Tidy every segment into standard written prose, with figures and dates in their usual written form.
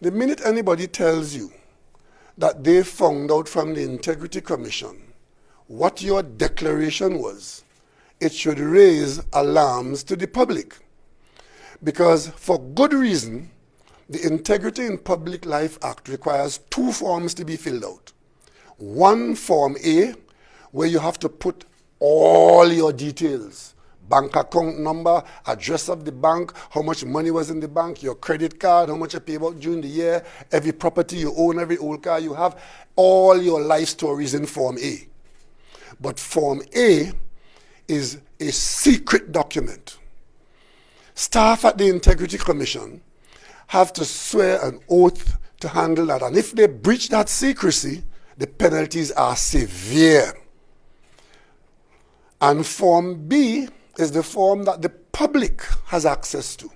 The minute anybody tells you that they found out from the Integrity Commission what your declaration was, it should raise alarms to the public. Because for good reason, the Integrity in Public Life Act requires 2 forms to be filled out. One, Form A, where you have to put all your details, bank account number, address of the bank, how much money was in the bank, your credit card, how much you pay out during the year, every property you own, every old car you have, all your life stories in Form A. But Form A is a secret document. Staff at the Integrity Commission have to swear an oath to handle that. And if they breach that secrecy, the penalties are severe. And Form B is the form that the public has access to,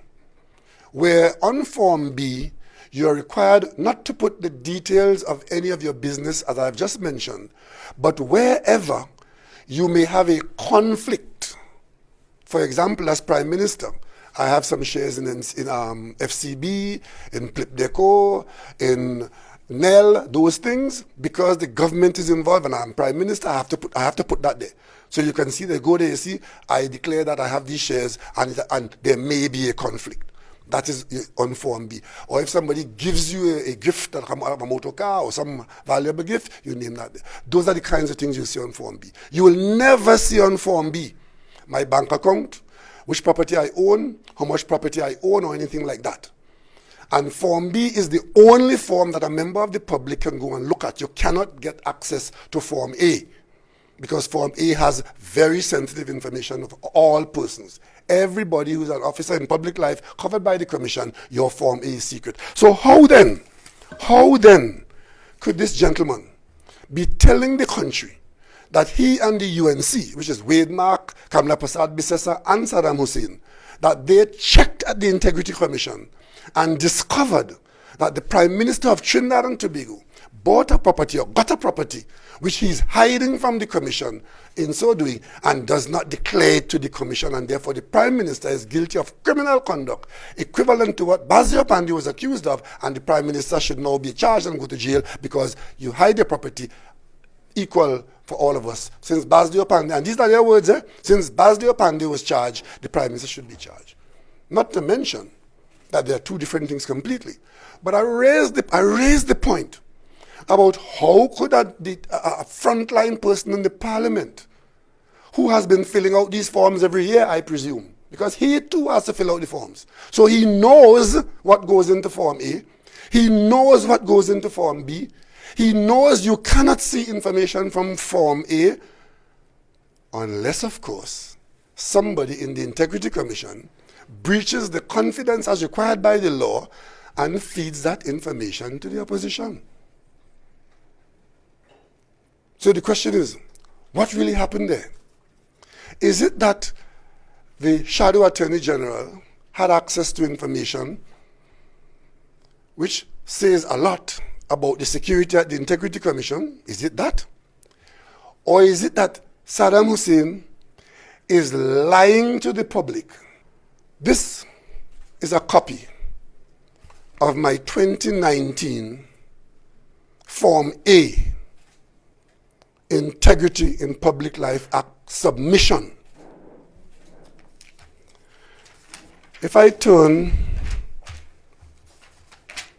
where on Form B, you're required not to put the details of any of your business, as I've just mentioned, but wherever you may have a conflict. For example, as Prime Minister, I have some shares in FCB, in Plipdeco, in NEL, those things, because the government is involved and I'm Prime Minister, I have to put that there. So you can see, they go there, you see, I declare that I have these shares and there may be a conflict. That is on Form B. Or if somebody gives you a gift, a motor car or some valuable gift, you name that there. Those are the kinds of things you see on Form B. You will never see on Form B my bank account, which property I own, how much property I own, or anything like that. And Form B is the only form that a member of the public can go and look at. You cannot get access to Form A, because Form A has very sensitive information of all persons. Everybody who's an officer in public life covered by the Commission, your Form A is secret. So how then could this gentleman be telling the country that he and the UNC, which is Wade Mark, Kamla Prasad Bissessa, and Saddam Hosein, that they checked at the Integrity Commission and discovered that the Prime Minister of Trinidad and Tobago bought a property or got a property which he's hiding from the Commission in so doing and does not declare it to the Commission, and therefore the Prime Minister is guilty of criminal conduct equivalent to what Basio Pandey was accused of, and the Prime Minister should now be charged and go to jail because you hide the property, equal for all of us. Since Basio Pandey, and these are their words, since Basio Pandey was charged, the Prime Minister should be charged. Not to mention that they are 2 different things completely. But I raised the point about how could a frontline person in the Parliament, who has been filling out these forms every year, I presume, because he too has to fill out the forms. So he knows what goes into Form A, he knows what goes into Form B, he knows you cannot see information from Form A unless, of course, somebody in the Integrity Commission breaches the confidence as required by the law and feeds that information to the opposition. So the question is, what really happened there? Is it that the Shadow Attorney General had access to information which says a lot about the security at the Integrity Commission? Is it that? Or is it that Saddam Hussein is lying to the public? This is a copy of my 2019 Form A Integrity in Public Life Act submission. If I turn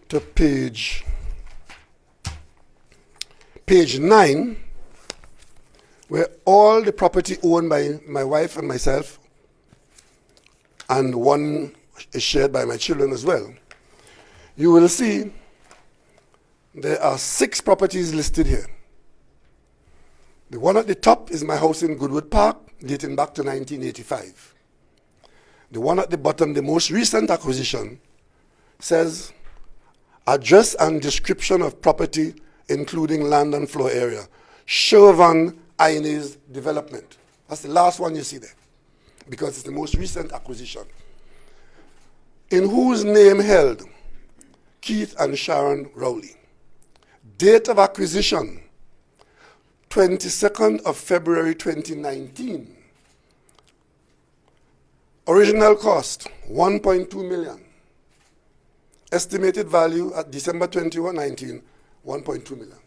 to page 9, where all the property owned by my wife and myself, and one is shared by my children as well, you will see there are 6 properties listed here. The one at the top is my house in Goodwood Park, dating back to 1985. The one at the bottom, the most recent acquisition, says address and description of property, including land and floor area, Shirvan Development. That's the last one you see there, because it's the most recent acquisition. In whose name held? Keith and Sharon Rowley. Date of acquisition, 22nd of February 2019. Original cost, 1.2 million. Estimated value at December 21, 19, 1.2 million.